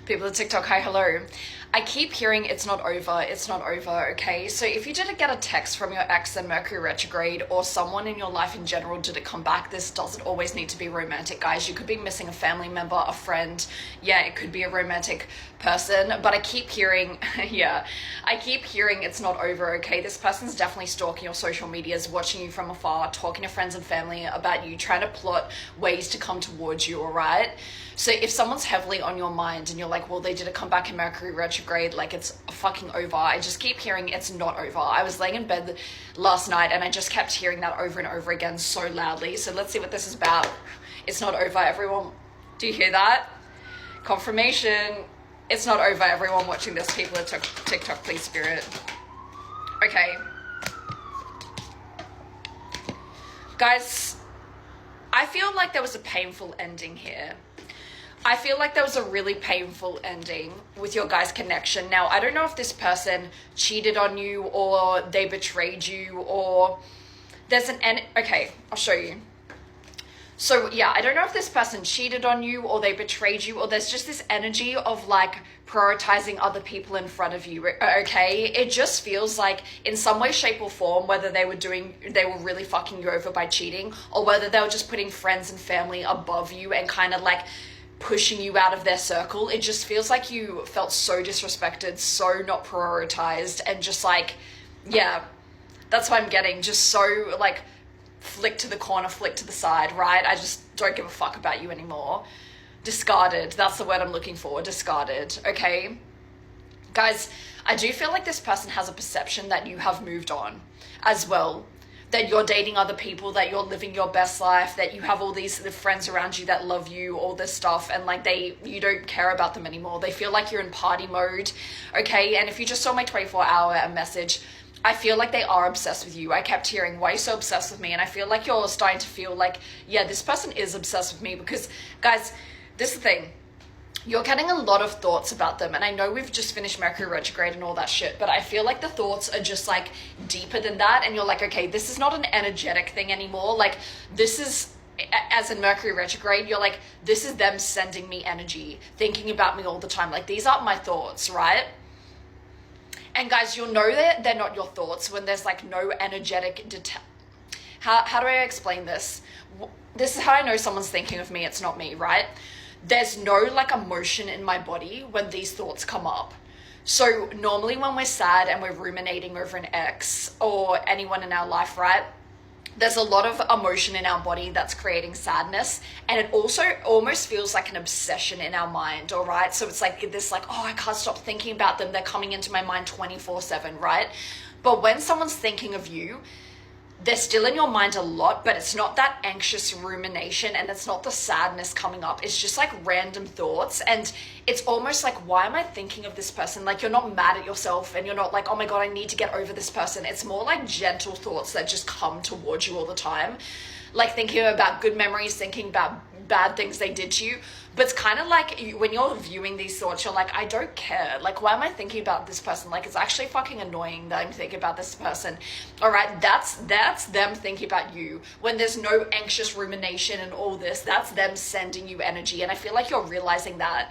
People at TikTok, hi, hello. I keep hearing it's not over, okay? So if you didn't get a text from your ex in Mercury retrograde, or someone in your life in general didn't come back, this doesn't always need to be romantic, guys. You could be missing a family member, a friend. Yeah, it could be a romantic person, but I keep hearing, I keep hearing it's not over, okay? This person's definitely stalking your social medias, watching you from afar, talking to friends and family about you, trying to plot ways to come towards you, all right? So if someone's heavily on your mind and you're like, well, they didn't come back in Mercury retrograde, like it's fucking over. I just keep hearing it's not over. I was laying in bed last night and I just kept hearing that over and over again so loudly. So let's see what this is about. It's not over, everyone. Do you hear that? Confirmation. It's not over, everyone watching this. People at TikTok, please, spirit. Okay. Guys, I feel like there was a painful ending here. I feel like there was a really painful ending with your guys' connection. Now, I don't know if this person cheated on you or they betrayed you or there's okay, I'll show you. So yeah, I don't know if this person cheated on you or they betrayed you or there's just this energy of like prioritizing other people in front of you, okay? It just feels like in some way, shape or form, whether they were really fucking you over by cheating or whether they were just putting friends and family above you and kind of like pushing you out of their circle. It just feels like you felt so disrespected, so not prioritized, and just like, yeah, that's what I'm getting. Just so like flick to the corner, flick to the side, right? I just don't give a fuck about you anymore. Discarded. That's the word I'm looking for. Discarded. Okay. Guys, I do feel like this person has a perception that you have moved on as well. That you're dating other people, that you're living your best life, that you have all these friends around you that love you, all this stuff, and like you don't care about them anymore. They feel like you're in party mode, okay? And if you just saw my 24-hour message, I feel like they are obsessed with you. I kept hearing, why are you so obsessed with me? And I feel like you're starting to feel like, yeah, this person is obsessed with me because, guys, this is the thing. You're getting a lot of thoughts about them. And I know we've just finished Mercury retrograde and all that shit, but I feel like the thoughts are just like deeper than that. And you're like, okay, this is not an energetic thing anymore. Like this is, as in Mercury retrograde, you're like, this is them sending me energy, thinking about me all the time. Like these aren't my thoughts, right? And guys, you'll know that they're not your thoughts when there's like no energetic how do I explain this? This is how I know someone's thinking of me. It's not me, right? There's no like emotion in my body when these thoughts come up. So normally when we're sad and we're ruminating over an ex or anyone in our life, right? There's a lot of emotion in our body that's creating sadness. And it also almost feels like an obsession in our mind, all right? So it's like this like, oh, I can't stop thinking about them. They're coming into my mind 24/7, right? But when someone's thinking of you, they're still in your mind a lot, but it's not that anxious rumination and it's not the sadness coming up. It's just like random thoughts. And it's almost like, why am I thinking of this person? Like you're not mad at yourself and you're not like, oh my God, I need to get over this person. It's more like gentle thoughts that just come towards you all the time. Like thinking about good memories, thinking about bad things they did to you. But it's kind of like when you're viewing these thoughts, you're like, I don't care. Like, why am I thinking about this person? Like, it's actually fucking annoying that I'm thinking about this person. All right, that's them thinking about you. When there's no anxious rumination and all this, that's them sending you energy. And I feel like you're realizing that.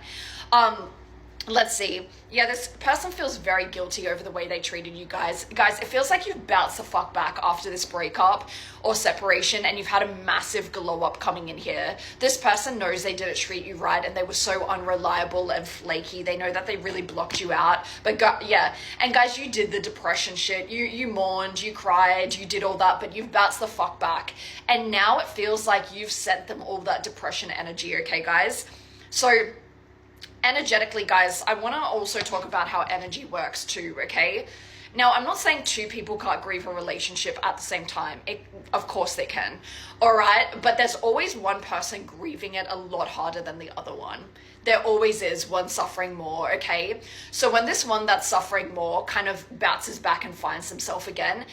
Let's see. Yeah, this person feels very guilty over the way they treated you guys. Guys, it feels like you've bounced the fuck back after this breakup or separation and you've had a massive glow up coming in here. This person knows they didn't treat you right and they were so unreliable and flaky. They know that they really blocked you out. But yeah, and guys, you did the depression shit. You mourned, you cried, you did all that, but you've bounced the fuck back. And now it feels like you've sent them all that depression energy, okay, guys? So energetically, guys, I want to also talk about how energy works too, okay? Now, I'm not saying two people can't grieve a relationship at the same time. Of course they can, all right? But there's always one person grieving it a lot harder than the other one. There always is one suffering more, okay? So when this one that's suffering more kind of bounces back and finds himself again,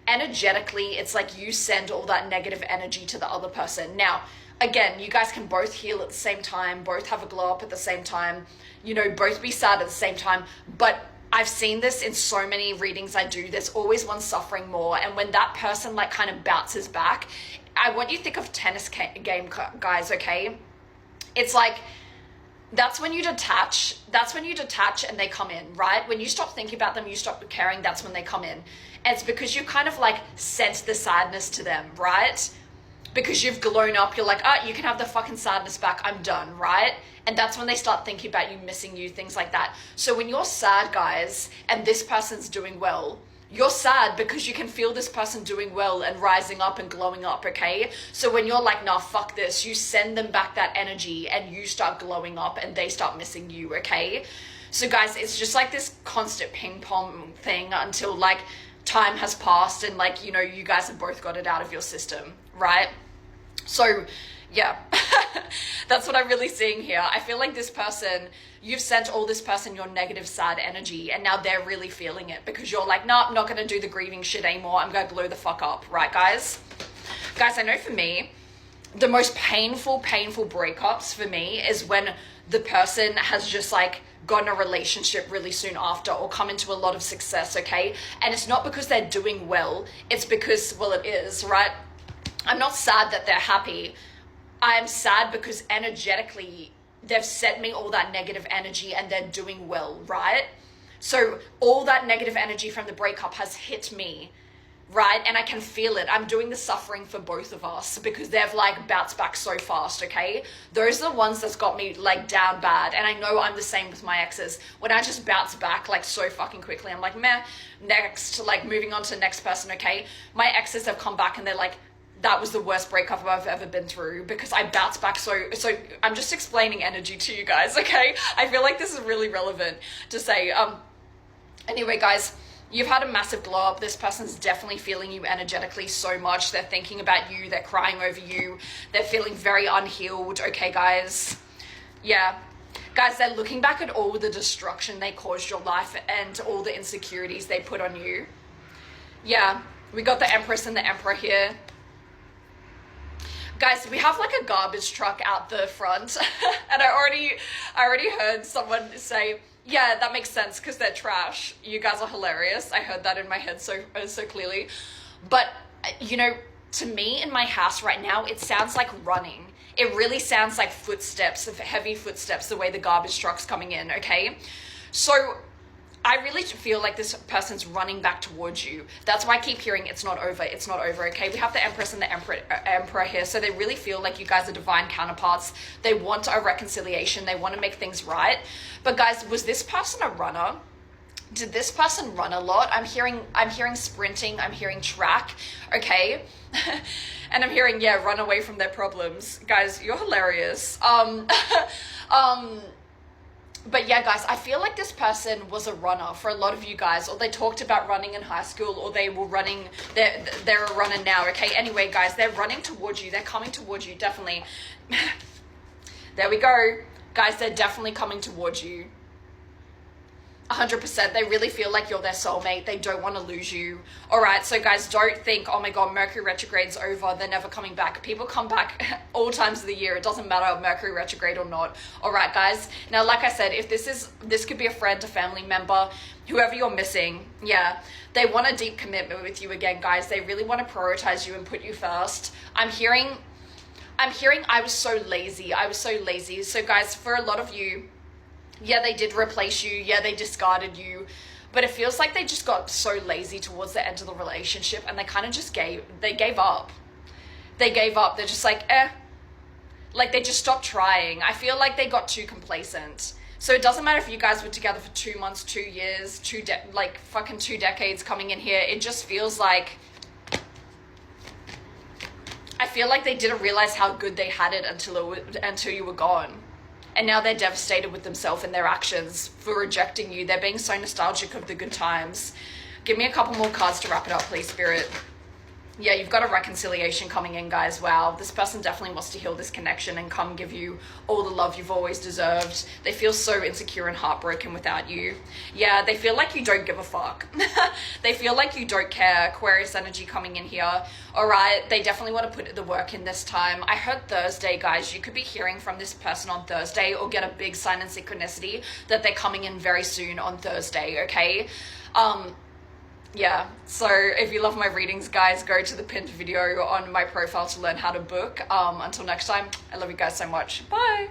energetically, it's like you send all that negative energy to the other person. Now, again, you guys can both heal at the same time, both have a glow up at the same time, you know, both be sad at the same time. But I've seen this in so many readings I do. There's always one suffering more. And when that person like kind of bounces back, I want you to think of tennis game, guys, okay? It's like that's when you detach. That's when you detach and they come in, right? When you stop thinking about them, you stop caring, that's when they come in. And it's because you kind of like sense the sadness to them, right? Because you've grown up, you're like, oh, you can have the fucking sadness back, I'm done, right? And that's when they start thinking about you, missing you, things like that. So when you're sad, guys, and this person's doing well, you're sad because you can feel this person doing well and rising up and glowing up, okay? So when you're like, nah, fuck this, you send them back that energy and you start glowing up and they start missing you, okay? So guys, it's just like this constant ping pong thing until like time has passed and like, you know, you guys have both got it out of your system, right? So yeah, that's what I'm really seeing here. I feel like this person, you've sent all this person your negative, sad energy, and now they're really feeling it because you're like, no, I'm not going to do the grieving shit anymore. I'm going to glow the fuck up. Right, guys? Guys, I know for me, the most painful breakups for me is when the person has just like gotten a relationship really soon after or come into a lot of success, okay? And it's not because they're doing well. It's because, well, it is, right? I'm not sad that they're happy. I am sad because energetically they've sent me all that negative energy and they're doing well, right? So all that negative energy from the breakup has hit me, right? And I can feel it. I'm doing the suffering for both of us because they've like bounced back so fast, okay? Those are the ones that's got me like down bad. And I know I'm the same with my exes. When I just bounce back like so fucking quickly, I'm like, meh, next, like moving on to the next person, okay? My exes have come back and they're like, that was the worst breakup I've ever been through because I bounced back so I'm just explaining energy to you guys, okay? I feel like this is really relevant to say. Anyway, guys, you've had a massive glow up. This person's definitely feeling you energetically so much. They're thinking about you. They're crying over you. They're feeling very unhealed, okay, guys? Yeah. Guys, they're looking back at all the destruction they caused your life and all the insecurities they put on you. Yeah, we got the Empress and the Emperor here. Guys, we have like a garbage truck out the front and I already heard someone say, yeah, that makes sense because they're trash. You guys are hilarious. I heard that in my head so clearly. But, you know, to me in my house right now, it sounds like running. It really sounds like footsteps, heavy footsteps, the way the garbage truck's coming in, okay? So I really feel like this person's running back towards you. That's why I keep hearing it's not over, okay? We have the Empress and the Emperor here, so they really feel like you guys are divine counterparts. They want a reconciliation. They want to make things right. But guys, was this person a runner? Did this person run a lot? I'm hearing sprinting, I'm hearing track, okay? And I'm hearing, yeah, run away from their problems. Guys, you're hilarious. But yeah, guys, I feel like this person was a runner for a lot of you guys, or they talked about running in high school, or they were running, they're a runner now, okay? Anyway, guys, they're running towards you. They're coming towards you, definitely. There we go. Guys, they're definitely coming towards you. 100%. They really feel like you're their soulmate. They don't want to lose you. All right, so guys, don't think, oh my God, Mercury retrograde's over. They're never coming back. People come back all times of the year. It doesn't matter if Mercury retrograde or not. All right, guys. Now, like I said, if this could be a friend, a family member, whoever you're missing, yeah, they want a deep commitment with you again, guys. They really want to prioritize you and put you first. I'm hearing I was so lazy. So guys, for a lot of you, yeah, they did replace you. Yeah, they discarded you. But it feels like they just got so lazy towards the end of the relationship and they kind of just gave up. They gave up. They're just like, like they just stopped trying. I feel like they got too complacent. So it doesn't matter if you guys were together for 2 months, 2 years, like fucking 2 decades coming in here. It just feels like, I feel like they didn't realize how good they had it until you were gone. And now they're devastated with themselves and their actions for rejecting you. They're being so nostalgic of the good times. Give me a couple more cards to wrap it up, please, Spirit. Yeah, you've got a reconciliation coming in, guys. Wow, this person definitely wants to heal this connection and come give you all the love you've always deserved. They feel so insecure and heartbroken without you. Yeah, they feel like you don't give a fuck. They feel like you don't care. Aquarius energy coming in here. All right, they definitely want to put the work in this time. I heard Thursday, guys. You could be hearing from this person on Thursday or get a big sign and synchronicity that they're coming in very soon on Thursday, okay? Yeah, so if you love my readings, guys, go to the pinned video on my profile to learn how to book. Until next time, I love you guys so much. Bye.